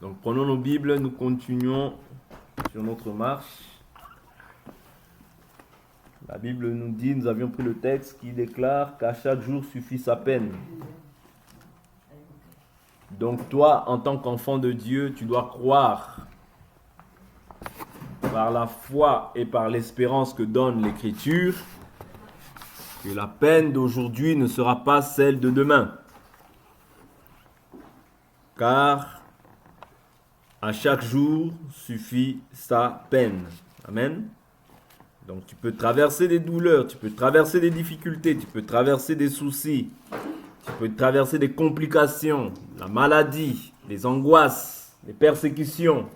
Donc prenons nos Bibles, nous continuons sur notre marche. La Bible nous dit, nous avions pris le texte qui déclare qu'à chaque jour suffit sa peine. Donc toi, en tant qu'enfant de Dieu, tu dois croire par la foi et par l'espérance que donne l'Écriture que la peine d'aujourd'hui ne sera pas celle de demain. Car à chaque jour suffit sa peine. Amen. Donc tu peux traverser des douleurs, tu peux traverser des difficultés, tu peux traverser des soucis, tu peux traverser des complications, la maladie, les angoisses, les persécutions.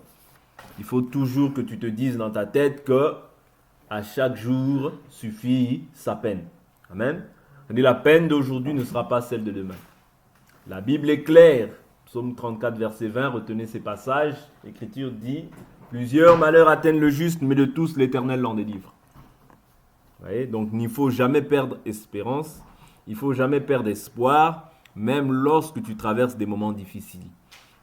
Il faut toujours que tu te dises dans ta tête que à chaque jour suffit sa peine. Amen. C'est-à-dire la peine d'aujourd'hui ne sera pas celle de demain. La Bible est claire. Psaume 34, verset 20, retenez ces passages. L'Écriture dit « Plusieurs malheurs atteignent le juste, mais de tous l'Éternel l'en délivre. » Vous voyez? Donc, il ne faut jamais perdre espérance. Il ne faut jamais perdre espoir, même lorsque tu traverses des moments difficiles.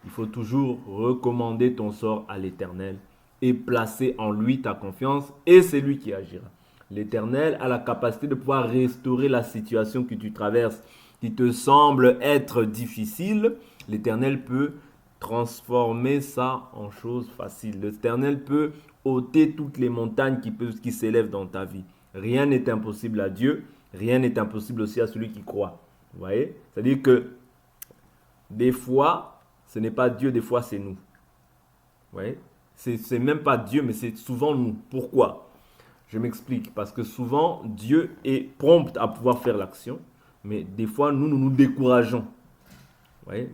Il faut toujours recommander ton sort à l'Éternel et placer en lui ta confiance, et c'est lui qui agira. L'Éternel a la capacité de pouvoir restaurer la situation que tu traverses, qui te semble être difficile. L'Éternel peut transformer ça en chose facile. L'Éternel peut ôter toutes les montagnes qui s'élèvent dans ta vie. Rien n'est impossible à Dieu. Rien n'est impossible aussi à celui qui croit. Vous voyez? C'est-à-dire que des fois, ce n'est pas Dieu, des fois c'est nous. Vous voyez? C'est même pas Dieu, mais c'est souvent nous. Pourquoi? Je m'explique. Parce que souvent, Dieu est prompt à pouvoir faire l'action. Mais des fois, nous nous décourageons.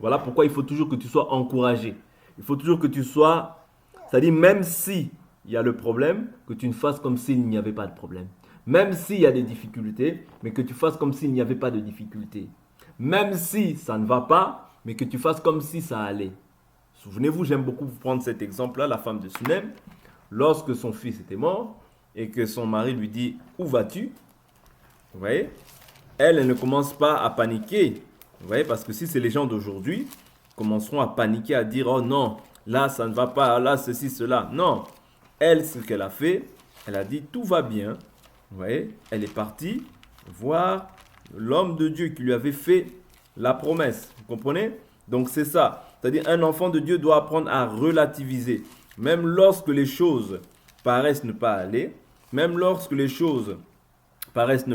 Voilà pourquoi il faut toujours que tu sois encouragé. Il faut toujours que tu sois, c'est-à-dire même si il y a le problème, que tu ne fasses comme s'il n'y avait pas de problème. Même s'il y a des difficultés, mais que tu fasses comme s'il n'y avait pas de difficultés. Même si ça ne va pas, mais que tu fasses comme si ça allait. Souvenez-vous, j'aime beaucoup prendre cet exemple-là, la femme de Sunem, lorsque son fils était mort et que son mari lui dit « Où vas-tu » Vous voyez? Elle ne commence pas à paniquer. Vous voyez, parce que si c'est les gens d'aujourd'hui, commenceront à paniquer, à dire « Oh non, là ça ne va pas, là ceci, cela. » Non, elle, ce qu'elle a fait, elle a dit « Tout va bien. » Vous voyez, elle est partie voir l'homme de Dieu qui lui avait fait la promesse. Vous comprenez? Donc c'est ça. C'est-à-dire un enfant de Dieu doit apprendre à relativiser. Même lorsque les choses paraissent ne pas aller, même lorsque les choses paraissent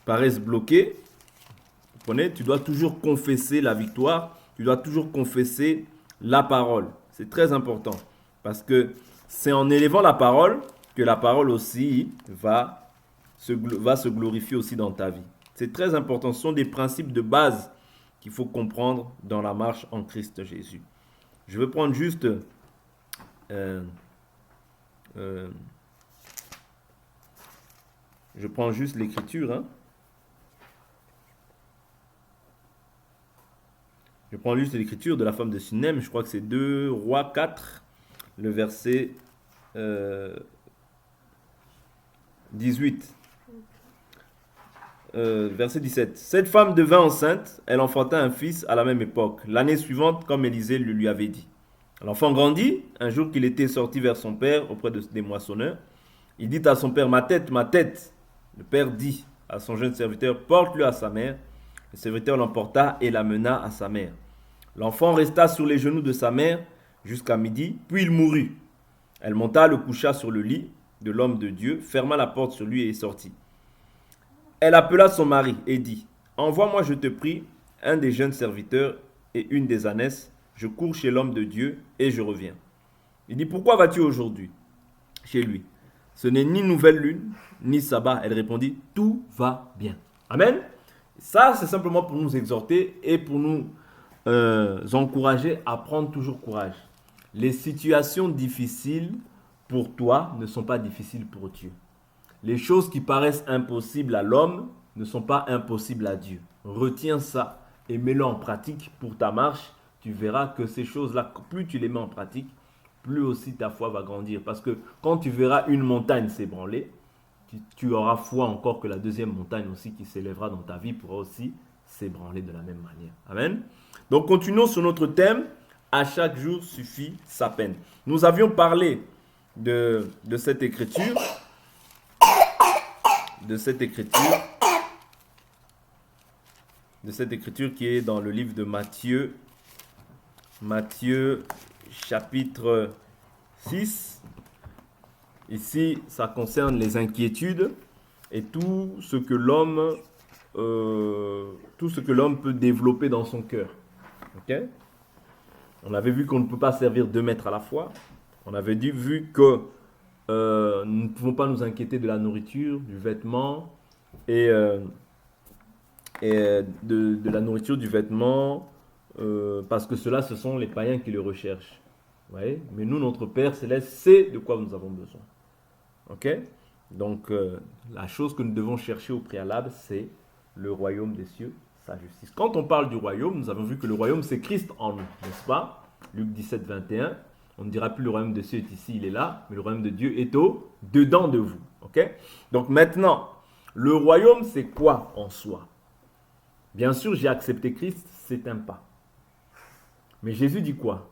paraissent bloquées, vous comprenez? Tu dois toujours confesser la victoire, tu dois toujours confesser la parole. C'est très important parce que c'est en élevant la parole que la parole aussi va se glorifier aussi dans ta vie. C'est très important. Ce sont des principes de base qu'il faut comprendre dans la marche en Christ Jésus. Je vais prendre juste l'écriture. Hein. Je prends juste l'écriture de la femme de Sunem. Je crois que c'est 2 Rois 4, le verset 18. Verset 17. Cette femme devint enceinte, elle enfanta un fils à la même époque, l'année suivante, comme Élisée le lui avait dit. L'enfant grandit. Un jour qu'il était sorti vers son père auprès des moissonneurs, il dit à son père, ma tête, ma tête. Le père dit à son jeune serviteur, porte-le à sa mère. Le serviteur l'emporta et l'amena à sa mère. L'enfant resta sur les genoux de sa mère jusqu'à midi, puis il mourut. Elle monta, le coucha sur le lit de l'homme de Dieu, ferma la porte sur lui et sortit. Elle appela son mari et dit, envoie-moi, je te prie, un des jeunes serviteurs et une des ânesses. Je cours chez l'homme de Dieu et je reviens. Il dit, pourquoi vas-tu aujourd'hui chez lui? Ce n'est ni nouvelle lune, ni sabbat. Elle répondit, tout va bien. Amen. Ça, c'est simplement pour nous exhorter et pour nous encourager à prendre toujours courage. Les situations difficiles pour toi ne sont pas difficiles pour Dieu. Les choses qui paraissent impossibles à l'homme ne sont pas impossibles à Dieu. Retiens ça et mets-le en pratique pour ta marche. Tu verras que ces choses-là, plus tu les mets en pratique, plus aussi ta foi va grandir. Parce que quand tu verras une montagne s'ébranler, tu auras foi encore que la deuxième montagne aussi qui s'élèvera dans ta vie pourra aussi s'ébranler de la même manière. Amen. Donc continuons sur notre thème, À chaque jour suffit sa peine. Nous avions parlé de cette écriture. De cette écriture qui est dans le livre de Matthieu. Matthieu chapitre 6. Ici, ça concerne les inquiétudes et tout ce que l'homme peut développer dans son cœur. Ok? On avait vu qu'on ne peut pas servir 2 maîtres à la fois. On avait vu que nous ne pouvons pas nous inquiéter de la nourriture, du vêtement et de la nourriture, du vêtement, parce que cela, ce sont les païens qui le recherchent. Vous voyez? Mais nous, notre Père Céleste, sait de quoi nous avons besoin. Ok? Donc, la chose que nous devons chercher au préalable, c'est le royaume des cieux, sa justice. Quand on parle du royaume, nous avons vu que le royaume, c'est Christ en nous, n'est-ce pas? Luc 17, 21. On ne dira plus le royaume des cieux est ici, il est là, mais le royaume de Dieu est dedans de vous. Ok? Donc maintenant, le royaume, c'est quoi en soi? Bien sûr, j'ai accepté Christ, c'est un pas. Mais Jésus dit quoi?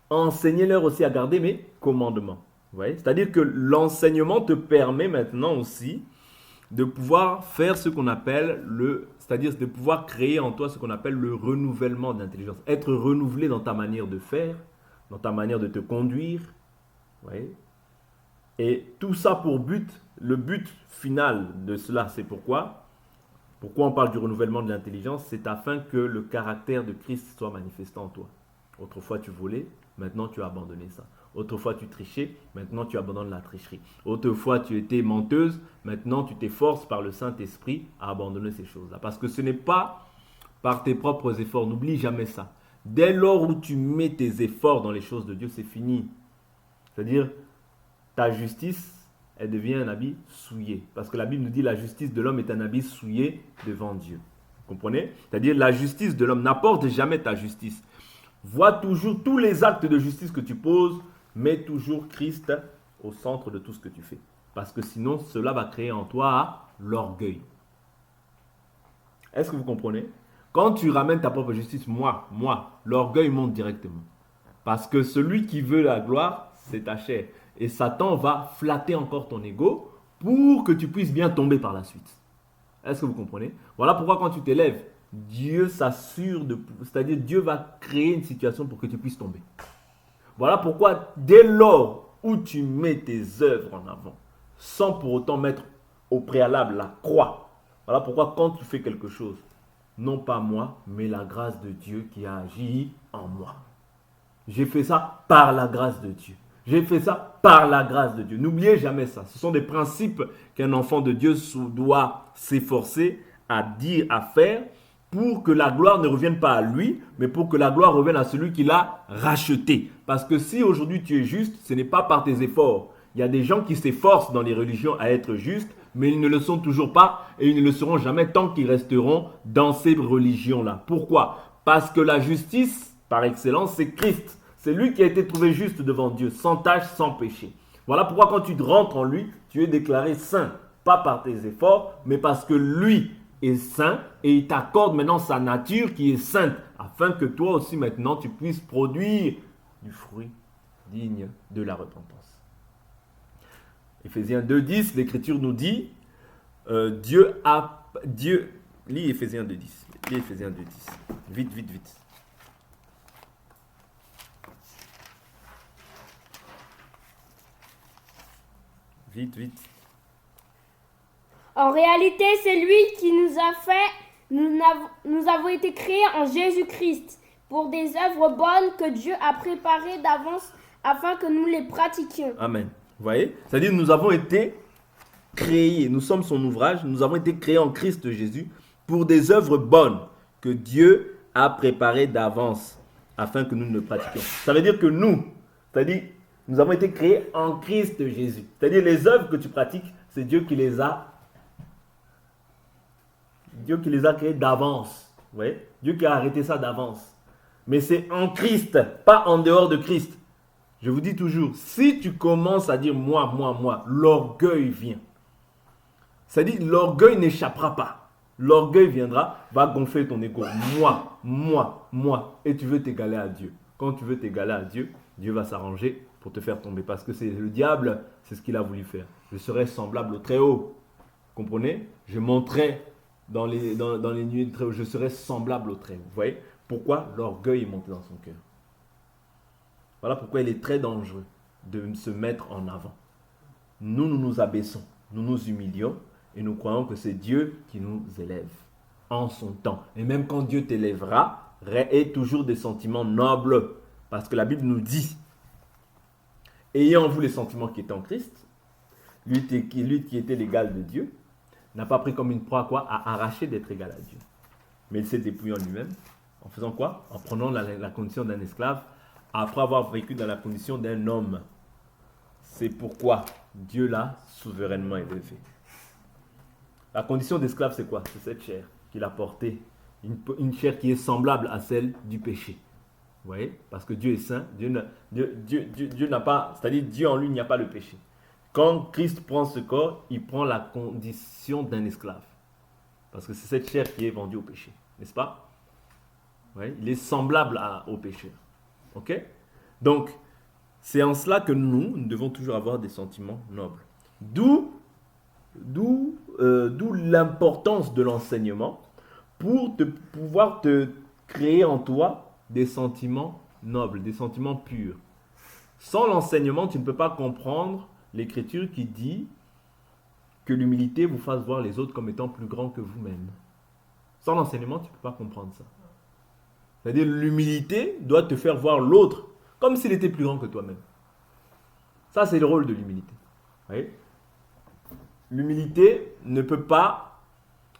Enseignez-leur aussi à garder mes commandements. Vous voyez? C'est-à-dire que l'enseignement te permet maintenant aussi de pouvoir faire ce qu'on appelle c'est-à-dire de pouvoir créer en toi ce qu'on appelle le renouvellement d'intelligence. Être renouvelé dans ta manière de faire, dans ta manière de te conduire. Vous voyez? Et tout ça pour but, le but final de cela, c'est pourquoi on parle du renouvellement de l'intelligence, c'est afin que le caractère de Christ soit manifesté en toi. Autrefois tu volais, maintenant tu as abandonné ça. Autrefois tu trichais, maintenant tu abandonnes la tricherie. Autrefois tu étais menteuse, maintenant tu t'efforces par le Saint-Esprit à abandonner ces choses-là. Parce que ce n'est pas par tes propres efforts, n'oublie jamais ça. Dès lors où tu mets tes efforts dans les choses de Dieu, c'est fini. C'est-à-dire, ta justice, elle devient un habit souillé. Parce que la Bible nous dit la justice de l'homme est un habit souillé devant Dieu. Vous comprenez? C'est-à-dire, la justice de l'homme n'apporte jamais ta justice. Vois toujours tous les actes de justice que tu poses, mets toujours Christ au centre de tout ce que tu fais. Parce que sinon, cela va créer en toi l'orgueil. Est-ce que vous comprenez? Quand tu ramènes ta propre justice, moi, l'orgueil monte directement. Parce que celui qui veut la gloire, c'est ta chair. Et Satan va flatter encore ton ego pour que tu puisses bien tomber par la suite. Est-ce que vous comprenez? Voilà pourquoi quand tu t'élèves, Dieu s'assure c'est-à-dire Dieu va créer une situation pour que tu puisses tomber. Voilà pourquoi dès lors où tu mets tes œuvres en avant, sans pour autant mettre au préalable la croix, voilà pourquoi quand tu fais quelque chose, non pas moi, mais la grâce de Dieu qui a agi en moi. J'ai fait ça par la grâce de Dieu. J'ai fait ça par la grâce de Dieu. N'oubliez jamais ça. Ce sont des principes qu'un enfant de Dieu doit s'efforcer à dire, à faire, pour que la gloire ne revienne pas à lui, mais pour que la gloire revienne à celui qui l'a racheté. Parce que si aujourd'hui tu es juste, ce n'est pas par tes efforts. Il y a des gens qui s'efforcent dans les religions à être justes, mais ils ne le sont toujours pas et ils ne le seront jamais tant qu'ils resteront dans ces religions-là. Pourquoi? Parce que la justice, par excellence, c'est Christ. C'est lui qui a été trouvé juste devant Dieu, sans tache, sans péché. Voilà pourquoi quand tu rentres en lui, tu es déclaré saint. Pas par tes efforts, mais parce que lui est saint et il t'accorde maintenant sa nature qui est sainte, afin que toi aussi maintenant tu puisses produire du fruit digne de la repentance. Éphésiens 2.10, l'Écriture nous dit, lis Éphésiens 2.10, lis Éphésiens 2.10, vite. Vite. En réalité, c'est lui qui nous a fait, nous avons été créés en Jésus-Christ pour des œuvres bonnes que Dieu a préparées d'avance afin que nous les pratiquions. Amen. Vous voyez? C'est-à-dire nous avons été créés, nous sommes son ouvrage, nous avons été créés en Christ Jésus pour des œuvres bonnes que Dieu a préparées d'avance afin que nous le pratiquions. Ça veut dire que nous avons été créés en Christ Jésus. C'est-à-dire les œuvres que tu pratiques, c'est Dieu qui les a créées d'avance. Vous voyez? Dieu qui a arrêté ça d'avance. Mais c'est en Christ, pas en dehors de Christ. Je vous dis toujours, si tu commences à dire moi, l'orgueil vient. C'est-à-dire l'orgueil n'échappera pas. L'orgueil viendra, va gonfler ton ego. Moi. Et tu veux t'égaler à Dieu. Quand tu veux t'égaler à Dieu, Dieu va s'arranger pour te faire tomber. Parce que c'est le diable, c'est ce qu'il a voulu faire. Je serai semblable au Très-Haut. Vous comprenez? Je monterai dans les nuées du Très-Haut. Je serai semblable au Très-Haut. Vous voyez? Pourquoi? L'orgueil est monté dans son cœur. Voilà pourquoi il est très dangereux de se mettre en avant. Nous nous abaissons, nous nous humilions et nous croyons que c'est Dieu qui nous élève en son temps. Et même quand Dieu t'élèvera, aie toujours des sentiments nobles. Parce que la Bible nous dit, ayez en vous les sentiments qui étaient en Christ, lui qui était l'égal de Dieu, n'a pas pris comme une proie quoi? À arracher d'être égal à Dieu. Mais il s'est dépouillé en lui-même. En faisant quoi? En prenant la condition d'un esclave, après avoir vécu dans la condition d'un homme. C'est pourquoi Dieu l'a souverainement élevé. La condition d'esclave, c'est quoi? C'est cette chair qu'il a portée. Une chair qui est semblable à celle du péché. Vous voyez? Parce que Dieu est saint. Dieu n'a pas, c'est-à-dire Dieu en lui, il n'y a pas le péché. Quand Christ prend ce corps, il prend la condition d'un esclave. Parce que c'est cette chair qui est vendue au péché. N'est-ce pas? Oui, il est semblable au pécheur. Ok? Donc, c'est en cela que nous devons toujours avoir des sentiments nobles. D'où l'importance de l'enseignement pour pouvoir te créer en toi des sentiments nobles, des sentiments purs. Sans l'enseignement, tu ne peux pas comprendre l'écriture qui dit que l'humilité vous fasse voir les autres comme étant plus grands que vous-même. Sans l'enseignement, tu ne peux pas comprendre ça. C'est-à-dire l'humilité doit te faire voir l'autre comme s'il était plus grand que toi-même. Ça, c'est le rôle de l'humilité. Vous voyez? L'humilité ne peut pas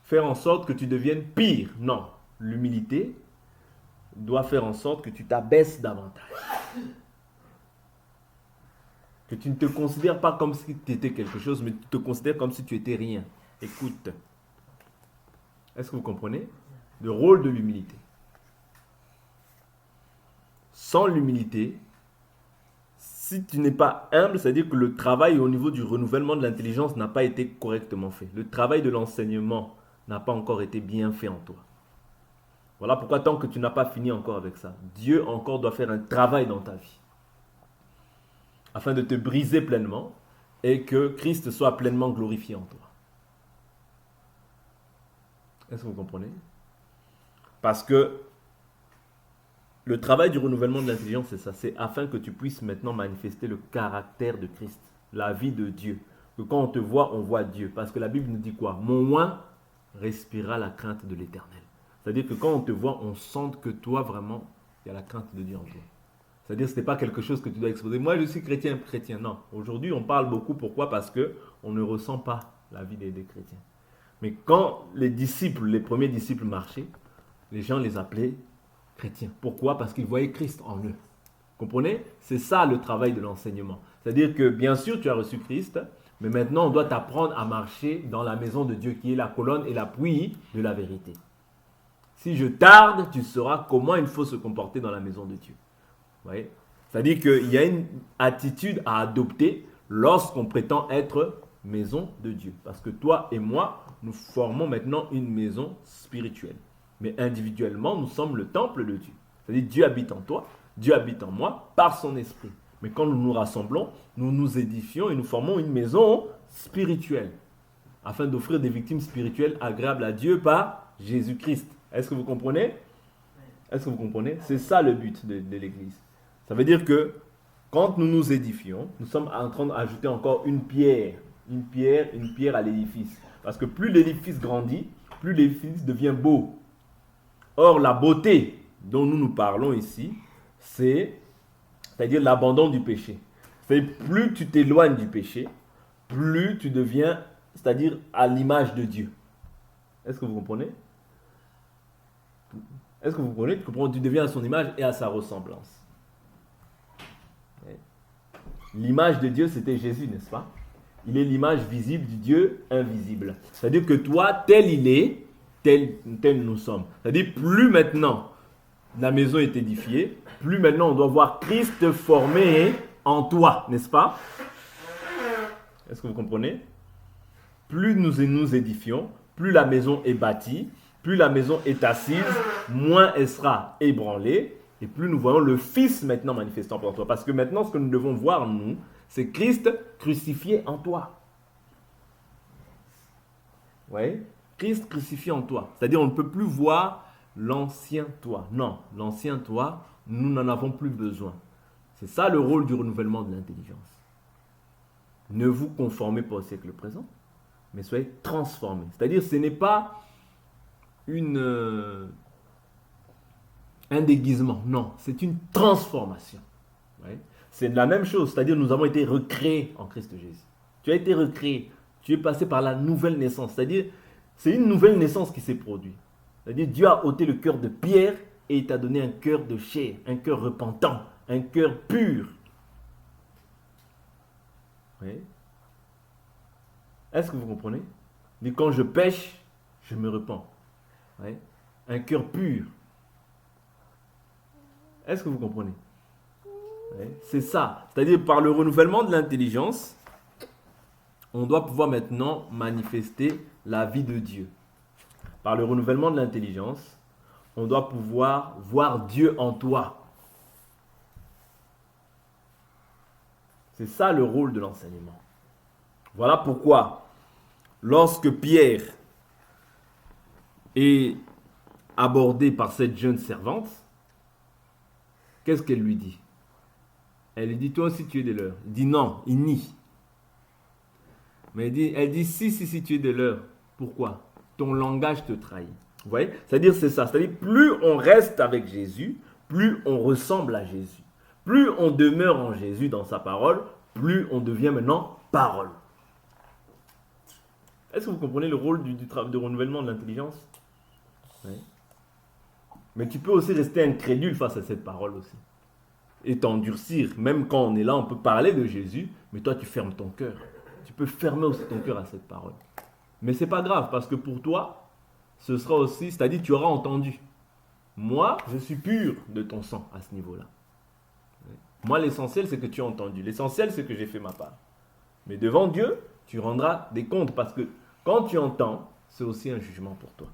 faire en sorte que tu deviennes pire. Non. L'humilité doit faire en sorte que tu t'abaisses davantage. Que tu ne te considères pas comme si tu étais quelque chose, mais tu te considères comme si tu étais rien. Écoute. Est-ce que vous comprenez? Le rôle de l'humilité. Sans l'humilité, si tu n'es pas humble, c'est-à-dire que le travail au niveau du renouvellement de l'intelligence n'a pas été correctement fait. Le travail de l'enseignement n'a pas encore été bien fait en toi. Voilà pourquoi tant que tu n'as pas fini encore avec ça, Dieu encore doit faire un travail dans ta vie. Afin de te briser pleinement et que Christ soit pleinement glorifié en toi. Est-ce que vous comprenez? Parce que le travail du renouvellement de l'intelligence, c'est ça. C'est afin que tu puisses maintenant manifester le caractère de Christ, la vie de Dieu. Que quand on te voit, on voit Dieu. Parce que la Bible nous dit quoi? Mon oint respirera la crainte de l'Éternel. C'est-à-dire que quand on te voit, on sent que toi, vraiment, il y a la crainte de Dieu en toi. C'est-à-dire que ce n'est pas quelque chose que tu dois exposer. Moi, je suis chrétien. Non. Aujourd'hui, on parle beaucoup. Pourquoi? Parce qu'on ne ressent pas la vie des chrétiens. Mais quand les premiers disciples marchaient, les gens les appelaient chrétiens. Pourquoi? Parce qu'ils voyaient Christ en eux. Comprenez? C'est ça le travail de l'enseignement. C'est-à-dire que bien sûr tu as reçu Christ, mais maintenant on doit t'apprendre à marcher dans la maison de Dieu qui est la colonne et l'appui de la vérité. Si je tarde, tu sauras comment il faut se comporter dans la maison de Dieu. Vous voyez? C'est-à-dire qu'il y a une attitude à adopter lorsqu'on prétend être maison de Dieu. Parce que toi et moi, nous formons maintenant une maison spirituelle. Mais individuellement, nous sommes le temple de Dieu. C'est-à-dire Dieu habite en toi, Dieu habite en moi par son esprit. Mais quand nous nous rassemblons, nous nous édifions et nous formons une maison spirituelle. Afin d'offrir des victimes spirituelles agréables à Dieu par Jésus-Christ. Est-ce que vous comprenez? Est-ce que vous comprenez? C'est ça le but de l'Église. Ça veut dire que quand nous nous édifions, nous sommes en train d'ajouter encore une pierre à l'édifice. Parce que plus l'édifice grandit, plus l'édifice devient beau. Or, la beauté dont nous parlons ici, c'est-à-dire l'abandon du péché. C'est plus tu t'éloignes du péché, plus tu deviens, c'est-à-dire à l'image de Dieu. Est-ce que vous comprenez? Est-ce que vous comprenez? Tu deviens à son image et à sa ressemblance. L'image de Dieu, c'était Jésus, n'est-ce pas? Il est l'image visible du Dieu invisible. C'est-à-dire que toi, tel il est, tel nous sommes. C'est-à-dire, plus maintenant la maison est édifiée, plus maintenant on doit voir Christ formé en toi, n'est-ce pas? Est-ce que vous comprenez? Plus nous édifions, plus la maison est bâtie, plus la maison est assise, moins elle sera ébranlée, Et plus nous voyons le Fils maintenant manifestant pour toi. Parce que maintenant, ce que nous devons voir, nous, c'est Christ crucifié en toi. Vous voyez? Christ crucifié en toi. C'est-à-dire, on ne peut plus voir l'ancien toi. Non, l'ancien toi, nous n'en avons plus besoin. C'est ça le rôle du renouvellement de l'intelligence. Ne vous conformez pas au siècle présent, mais soyez transformés. C'est-à-dire, ce n'est pas un déguisement, non, c'est une transformation. Ouais. C'est la même chose, c'est-à-dire nous avons été recréés en Christ Jésus. Tu as été recréé, tu es passé par la nouvelle naissance, c'est-à-dire c'est une nouvelle naissance qui s'est produite. C'est-à-dire Dieu a ôté le cœur de pierre et il t'a donné un cœur de chair, un cœur repentant, un cœur pur. Oui. Est-ce que vous comprenez? Mais quand je pêche, je me repens. Oui. Un cœur pur. Est-ce que vous comprenez? Oui. C'est ça. C'est-à-dire par le renouvellement de l'intelligence, on doit pouvoir maintenant manifester la vie de Dieu. Par le renouvellement de l'intelligence, on doit pouvoir voir Dieu en toi. C'est ça le rôle de l'enseignement. Voilà pourquoi, lorsque Pierre est abordé par cette jeune servante, qu'est-ce qu'elle lui dit? Elle lui dit, toi aussi tu es de l'heure. Il dit non, il nie. Mais elle dit, si tu es de l'heure. Pourquoi? Ton langage te trahit. Vous voyez? C'est-à-dire, c'est ça. C'est-à-dire, plus on reste avec Jésus, plus on ressemble à Jésus. Plus on demeure en Jésus dans sa parole, plus on devient maintenant parole. Est-ce que vous comprenez le rôle du renouvellement de l'intelligence? Oui. Mais tu peux aussi rester incrédule face à cette parole aussi. Et t'endurcir. Même quand on est là, on peut parler de Jésus, mais toi tu fermes ton cœur. Tu peux fermer aussi ton cœur à cette parole. Mais c'est pas grave, parce que pour toi, ce sera aussi, c'est-à-dire tu auras entendu. Moi, je suis pur de ton sang à ce niveau-là. Moi, l'essentiel, c'est que tu as entendu. L'essentiel, c'est que j'ai fait ma part. Mais devant Dieu, tu rendras des comptes, parce que quand tu entends, c'est aussi un jugement pour toi.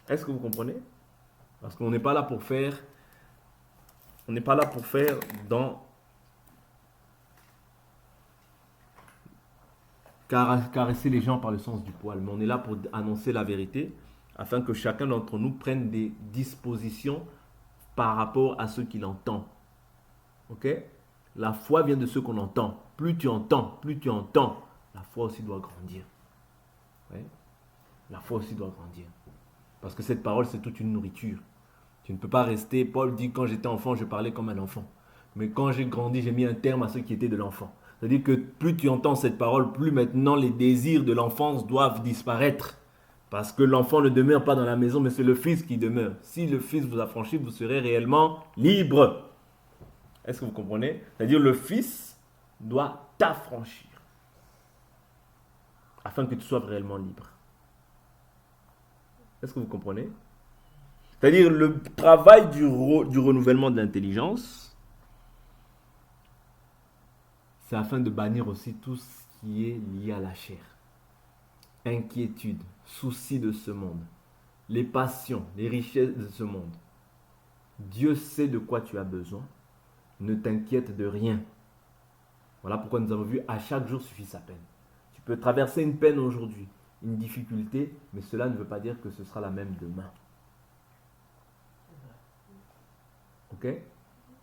Est-ce que vous comprenez? Parce qu'on n'est pas là pour faire, dans caresser les gens par le sens du poil, mais on est là pour annoncer la vérité, afin que chacun d'entre nous prenne des dispositions par rapport à ce qu'il entend. Ok? La foi vient de ce qu'on entend. Plus tu entends, la foi aussi doit grandir. Ouais? La foi aussi doit grandir. Parce que cette parole, c'est toute une nourriture. Tu ne peux pas rester, Paul dit, quand j'étais enfant, je parlais comme un enfant. Mais quand j'ai grandi, j'ai mis un terme à ce qui était de l'enfant. C'est-à-dire que plus tu entends cette parole, plus maintenant les désirs de l'enfance doivent disparaître. Parce que l'enfant ne demeure pas dans la maison, mais c'est le Fils qui demeure. Si le Fils vous affranchit, vous serez réellement libre. Est-ce que vous comprenez? C'est-à-dire le Fils doit t'affranchir. Afin que tu sois réellement libre. Est-ce que vous comprenez? C'est-à-dire le travail du renouvellement de l'intelligence, c'est afin de bannir aussi tout ce qui est lié à la chair. Inquiétude, soucis de ce monde, les passions, les richesses de ce monde. Dieu sait de quoi tu as besoin. Ne t'inquiète de rien. Voilà pourquoi nous avons vu, à chaque jour suffit sa peine. Tu peux traverser une peine aujourd'hui, une difficulté, mais cela ne veut pas dire que ce sera la même demain. Ok?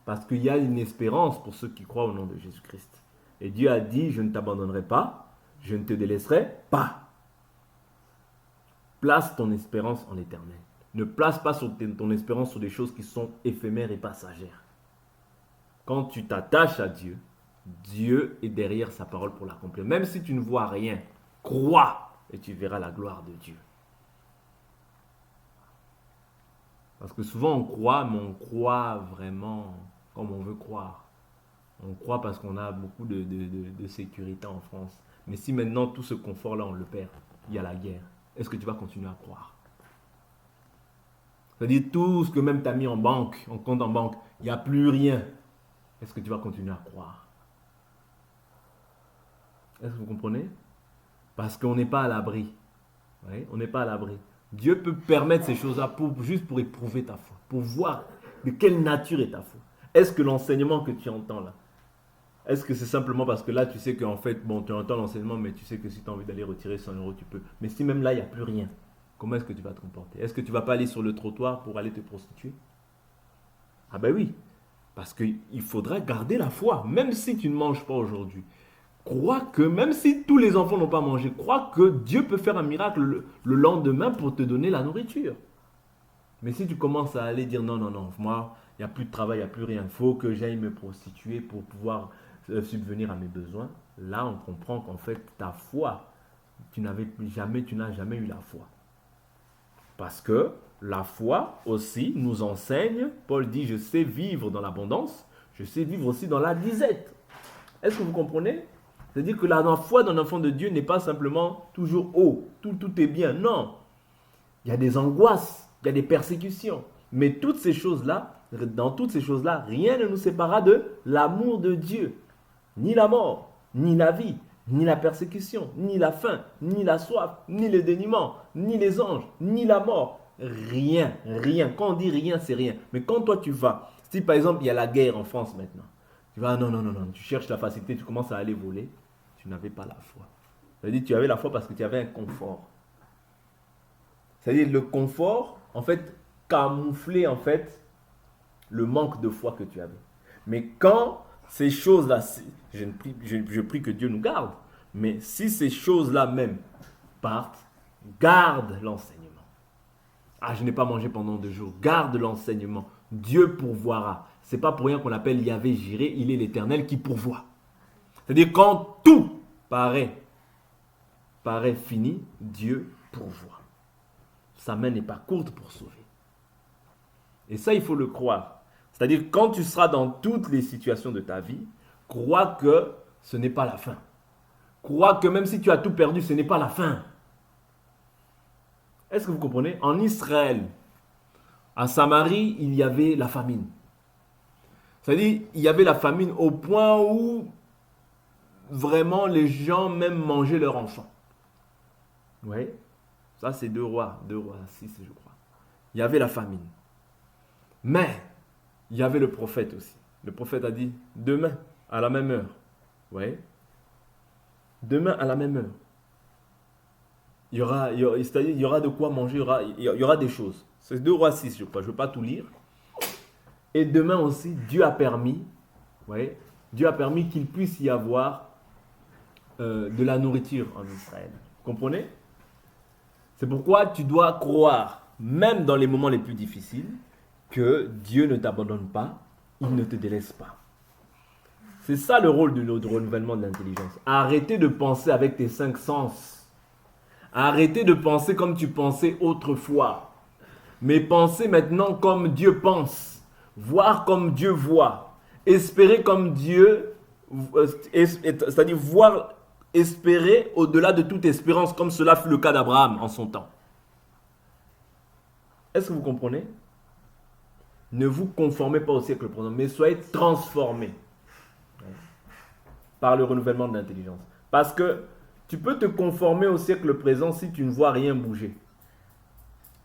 Parce qu'il y a une espérance pour ceux qui croient au nom de Jésus-Christ. Et Dieu a dit, je ne t'abandonnerai pas, je ne te délaisserai pas. Place ton espérance en l'éternel. Ne place pas ton espérance sur des choses qui sont éphémères et passagères. Quand tu t'attaches à Dieu, Dieu est derrière sa parole pour l'accomplir. Même si tu ne vois rien, crois et tu verras la gloire de Dieu. Parce que souvent on croit, mais on croit vraiment comme on veut croire. On croit parce qu'on a beaucoup de sécurité en France. Mais si maintenant tout ce confort-là, on le perd, il y a la guerre. Est-ce que tu vas continuer à croire? C'est-à-dire tout ce que même tu as mis en banque, en compte en banque, il n'y a plus rien. Est-ce que tu vas continuer à croire? Est-ce que vous comprenez? Parce qu'on n'est pas à l'abri. Oui, on n'est pas à l'abri. Dieu peut permettre ces choses-là juste pour éprouver ta foi, pour voir de quelle nature est ta foi. Est-ce que l'enseignement que tu entends là, est-ce que c'est simplement parce que là, tu sais qu'en fait, bon, tu entends l'enseignement, mais tu sais que si tu as envie d'aller retirer 100 euros, tu peux. Mais si même là, il n'y a plus rien, comment est-ce que tu vas te comporter? Est-ce que tu ne vas pas aller sur le trottoir pour aller te prostituer? Ah ben oui, parce qu'il faudra garder la foi, même si tu ne manges pas aujourd'hui. Crois que, même si tous les enfants n'ont pas mangé, crois que Dieu peut faire un miracle le lendemain pour te donner la nourriture. Mais si tu commences à aller dire non, non, non, moi, il n'y a plus de travail, il n'y a plus rien, il faut que j'aille me prostituer pour pouvoir subvenir à mes besoins, là on comprend qu'en fait ta foi, tu n'as jamais eu la foi. Parce que la foi aussi nous enseigne, Paul dit je sais vivre dans l'abondance, je sais vivre aussi dans la disette. Est-ce que vous comprenez? C'est-à-dire que la foi d'un enfant de Dieu n'est pas simplement toujours tout est bien, non. Il y a des angoisses, il y a des persécutions, mais toutes ces choses-là, dans toutes ces choses-là, rien ne nous séparera de l'amour de Dieu. Ni la mort, ni la vie, ni la persécution, ni la faim, ni la soif, ni le dénuement, ni les anges, ni la mort. Rien, rien. Quand on dit rien, c'est rien. Mais quand toi tu vas, si par exemple il y a la guerre en France maintenant, tu vas, non, tu cherches la facilité, tu commences à aller voler, tu n'avais pas la foi. C'est-à-dire que tu avais la foi parce que tu avais un confort. C'est-à-dire le confort, en fait, camouflait en fait le manque de foi que tu avais. Mais quand ces choses-là, je prie que Dieu nous garde, mais si ces choses-là même partent, garde l'enseignement. Ah, je n'ai pas mangé pendant 2 jours, garde l'enseignement. Dieu pourvoira. C'est pas pour rien qu'on l'appelle Yahvé Jiré, il est l'Éternel qui pourvoit. C'est-à-dire quand tout paraît fini, Dieu pourvoit. Sa main n'est pas courte pour sauver. Et ça, il faut le croire. C'est-à-dire quand tu seras dans toutes les situations de ta vie, crois que ce n'est pas la fin. Crois que même si tu as tout perdu, ce n'est pas la fin. Est-ce que vous comprenez? En Israël, à Samarie, il y avait la famine. C'est-à-dire, il y avait la famine au point où vraiment les gens même mangeaient leurs enfants. Oui, ça c'est 2 Rois 6, je crois. Il y avait la famine. Mais, il y avait le prophète aussi. Le prophète a dit, demain, à la même heure. Oui. Demain, à la même heure. Il y aura de quoi manger, il y aura des choses. C'est 2 Rois 6, je crois. Je ne veux pas tout lire. Et demain aussi, Dieu a permis qu'il puisse y avoir de la nourriture en Israël. Vous comprenez? C'est pourquoi tu dois croire, même dans les moments les plus difficiles, que Dieu ne t'abandonne pas, il ne te délaisse pas. C'est ça le rôle de renouvellement de l'intelligence. Arrêtez de penser avec tes 5 sens. Arrêtez de penser comme tu pensais autrefois. Mais pensez maintenant comme Dieu pense. Voir comme Dieu voit. Espérer comme Dieu, c'est-à-dire voir, espérer au-delà de toute espérance, comme cela fut le cas d'Abraham en son temps. Est-ce que vous comprenez? Ne vous conformez pas au siècle présent, mais soyez transformés par le renouvellement de l'intelligence. Parce que tu peux te conformer au siècle présent si tu ne vois rien bouger.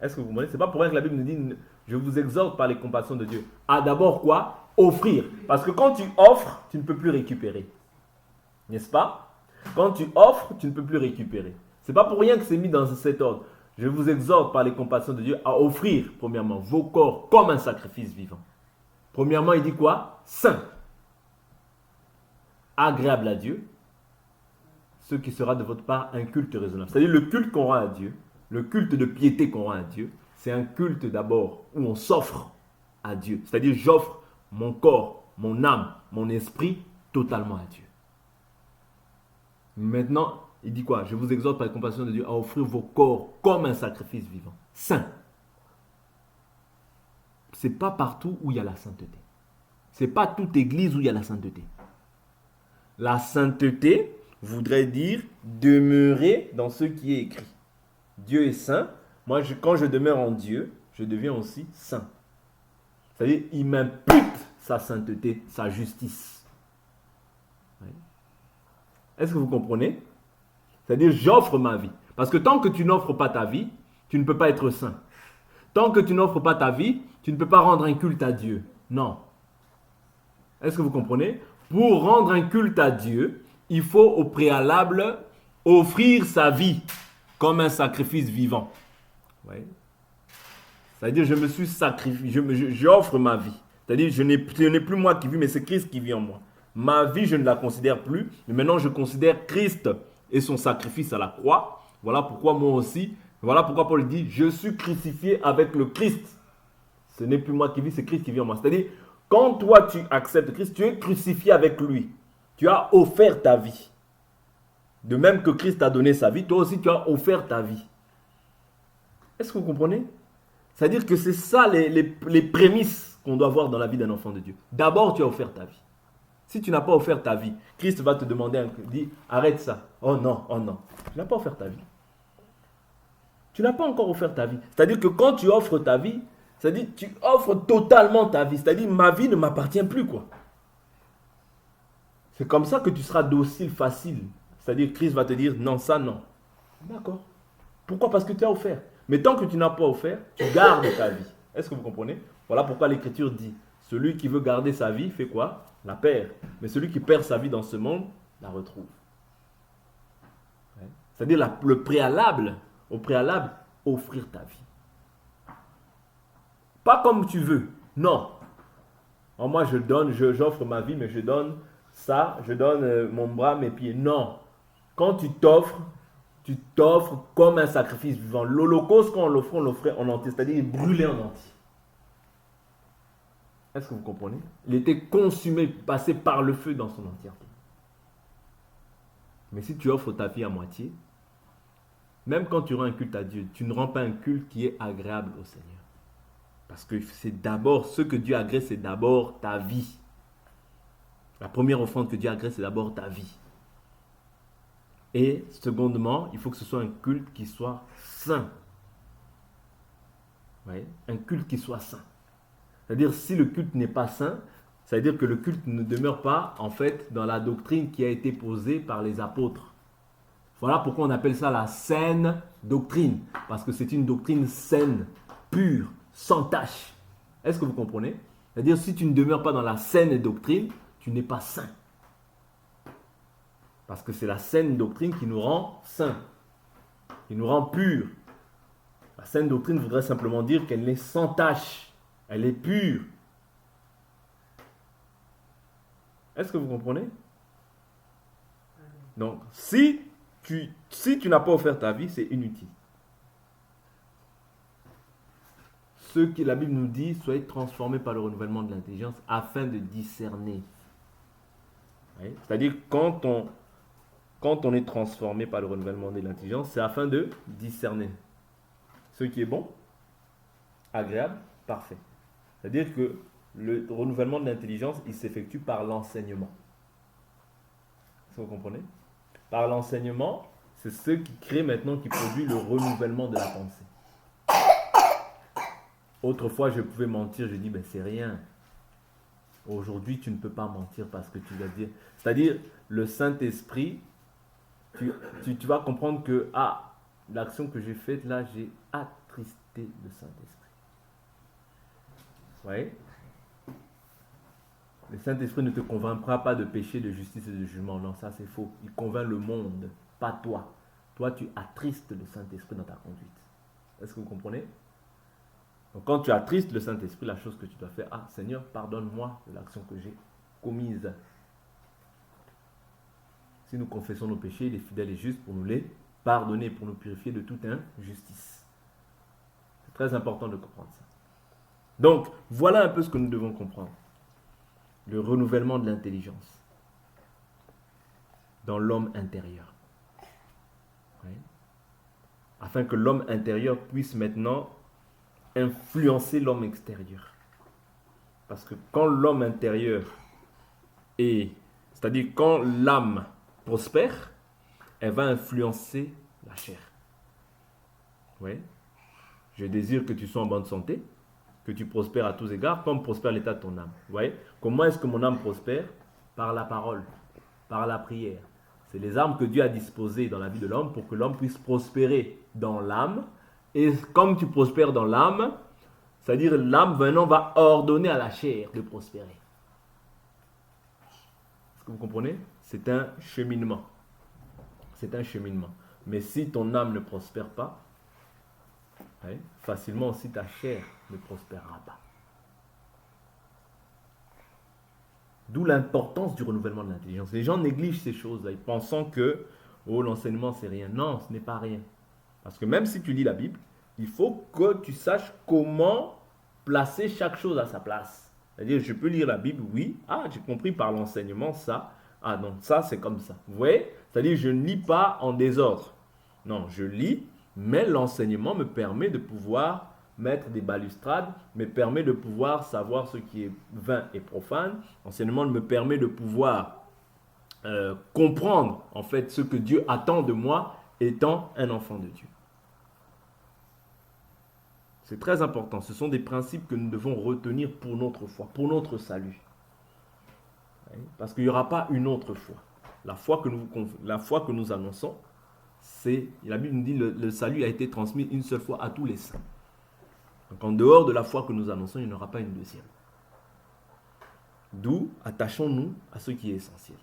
Est-ce que vous comprenez? Ce n'est pas pour rien que la Bible nous dit, je vous exhorte par les compassions de Dieu. À d'abord quoi? Offrir. Parce que quand tu offres, tu ne peux plus récupérer. N'est-ce pas? Quand tu offres, tu ne peux plus récupérer. Ce n'est pas pour rien que c'est mis dans cet ordre. Je vous exhorte par les compassions de Dieu à offrir, premièrement, vos corps comme un sacrifice vivant. Premièrement, il dit quoi? Saint. Agréable à Dieu. Ce qui sera de votre part un culte raisonnable. C'est-à-dire le culte qu'on rend à Dieu, le culte de piété qu'on rend à Dieu, c'est un culte d'abord où on s'offre à Dieu. C'est-à-dire j'offre mon corps, mon âme, mon esprit totalement à Dieu. Maintenant, il dit quoi? Je vous exhorte par la compassion de Dieu à offrir vos corps comme un sacrifice vivant, saint. Ce n'est pas partout où il y a la sainteté. Ce n'est pas toute église où il y a la sainteté. La sainteté voudrait dire demeurer dans ce qui est écrit. Dieu est saint. Moi, quand je demeure en Dieu, je deviens aussi saint. C'est-à-dire, il m'impute sa sainteté, sa justice. Oui. Est-ce que vous comprenez? C'est-à-dire, j'offre ma vie. Parce que tant que tu n'offres pas ta vie, tu ne peux pas être saint. Tant que tu n'offres pas ta vie, tu ne peux pas rendre un culte à Dieu. Non. Est-ce que vous comprenez? Pour rendre un culte à Dieu, il faut au préalable offrir sa vie comme un sacrifice vivant. Ouais. C'est-à-dire, je me suis sacrifié, j'offre ma vie. C'est-à-dire, ce n'est plus moi qui vis, mais c'est Christ qui vit en moi. Ma vie, je ne la considère plus, mais maintenant, je considère Christ et son sacrifice à la croix. Voilà pourquoi moi aussi, voilà pourquoi Paul dit, je suis crucifié avec le Christ. Ce n'est plus moi qui vis, c'est Christ qui vit en moi. C'est-à-dire, quand toi, tu acceptes Christ, tu es crucifié avec lui. Tu as offert ta vie. De même que Christ a donné sa vie, toi aussi, tu as offert ta vie. Est-ce que vous comprenez? C'est-à-dire que c'est ça les prémices qu'on doit voir dans la vie d'un enfant de Dieu. D'abord, tu as offert ta vie. Si tu n'as pas offert ta vie, Christ va te demander, dit, arrête ça. Oh non, oh non. Tu n'as pas offert ta vie. Tu n'as pas encore offert ta vie. C'est-à-dire que quand tu offres ta vie, c'est-à-dire que tu offres totalement ta vie. C'est-à-dire ma vie ne m'appartient plus, quoi. C'est comme ça que tu seras docile, facile. C'est-à-dire Christ va te dire, non, ça, non. D'accord. Pourquoi? Parce que tu as offert. Mais tant que tu n'as pas offert, tu gardes ta vie. Est-ce que vous comprenez? Voilà pourquoi l'Écriture dit, celui qui veut garder sa vie fait quoi? La perd. Mais celui qui perd sa vie dans ce monde, la retrouve. C'est-à-dire le préalable, au préalable, offrir ta vie. Pas comme tu veux. Non. Alors moi, j'offre ma vie, mais je donne ça, je donne mon bras, mes pieds. Non. Quand tu t'offres comme un sacrifice vivant. L'Holocauste, quand on l'offrait en entier, c'est-à-dire brûlé en entier. Est-ce que vous comprenez? Il était consumé, passé par le feu dans son entièreté. Mais si tu offres ta vie à moitié, même quand tu rends un culte à Dieu, tu ne rends pas un culte qui est agréable au Seigneur. Parce que c'est d'abord, ce que Dieu agrée, c'est d'abord ta vie. La première offrande que Dieu agrée, c'est d'abord ta vie. Et secondement, il faut que ce soit un culte qui soit saint. Ouais, un culte qui soit saint. C'est-à-dire, si le culte n'est pas saint, ça veut dire que le culte ne demeure pas, en fait, dans la doctrine qui a été posée par les apôtres. Voilà pourquoi on appelle ça la saine doctrine. Parce que c'est une doctrine saine, pure, sans tache. Est-ce que vous comprenez? C'est-à-dire, si tu ne demeures pas dans la saine doctrine, tu n'es pas saint. Parce que c'est la saine doctrine qui nous rend saints, qui nous rend purs. La saine doctrine voudrait simplement dire qu'elle est sans tache, elle est pure. Est-ce que vous comprenez? Donc, si tu n'as pas offert ta vie, c'est inutile. Ce que la Bible nous dit, soyez transformés par le renouvellement de l'intelligence afin de discerner. Oui? C'est-à-dire, quand on est transformé par le renouvellement de l'intelligence, c'est afin de discerner ce qui est bon, agréable, parfait. C'est-à-dire que le renouvellement de l'intelligence, il s'effectue par l'enseignement. Est-ce que vous comprenez? Par l'enseignement, c'est ce qui crée maintenant, qui produit le renouvellement de la pensée. Autrefois, je pouvais mentir, je dis, ben c'est rien. Aujourd'hui, tu ne peux pas mentir parce que tu vas dire. C'est-à-dire, le Saint-Esprit, tu vas comprendre que, l'action que j'ai faite là, j'ai attristé le Saint-Esprit. Vous voyez? Le Saint-Esprit ne te convaincra pas de péché, de justice et de jugement. Non, ça c'est faux. Il convainc le monde, pas toi. Toi, tu attristes le Saint-Esprit dans ta conduite. Est-ce que vous comprenez? Donc quand tu attristes le Saint-Esprit, la chose que tu dois faire, Seigneur, pardonne-moi de l'action que j'ai commise. Si nous confessons nos péchés, il est fidèle et juste pour nous les pardonner, pour nous purifier de toute injustice. C'est très important de comprendre ça. Donc, voilà un peu ce que nous devons comprendre. Le renouvellement de l'intelligence dans l'homme intérieur. Oui. Afin que l'homme intérieur puisse maintenant influencer l'homme extérieur. Parce que quand l'homme intérieur c'est-à-dire quand l'âme prospère, elle va influencer la chair. Oui. Je désire que tu sois en bonne santé, que tu prospères à tous égards, comme prospère l'état de ton âme. Vous voyez? Comment est-ce que mon âme prospère? Par la parole, par la prière. C'est les armes que Dieu a disposées dans la vie de l'homme pour que l'homme puisse prospérer dans l'âme Et comme tu prospères dans l'âme, c'est-à-dire l'âme maintenant va ordonner à la chair de prospérer. Est-ce que vous comprenez? C'est un cheminement. C'est un cheminement. Mais si ton âme ne prospère pas, facilement aussi ta chair ne prospérera pas. D'où l'importance du renouvellement de l'intelligence. Les gens négligent ces choses-là, pensant que l'enseignement c'est rien. Non, ce n'est pas rien. Parce que même si tu lis la Bible, il faut que tu saches comment placer chaque chose à sa place. C'est-à-dire, je peux lire la Bible, oui. Ah, j'ai compris par l'enseignement ça. Ah non, ça c'est comme ça. Vous voyez? C'est-à-dire, je ne lis pas en désordre. Non, je lis, mais l'enseignement me permet de pouvoir mettre des balustrades, me permet de pouvoir savoir ce qui est vain et profane. L'enseignement me permet de pouvoir comprendre en fait ce que Dieu attend de moi étant un enfant de Dieu. C'est très important. Ce sont des principes que nous devons retenir pour notre foi, pour notre salut. Parce qu'il n'y aura pas une autre foi. La foi que nous annonçons, la Bible nous dit que le salut a été transmis une seule fois à tous les saints. Donc en dehors de la foi que nous annonçons, il n'y en aura pas une deuxième. D'où attachons-nous à ce qui est essentiel.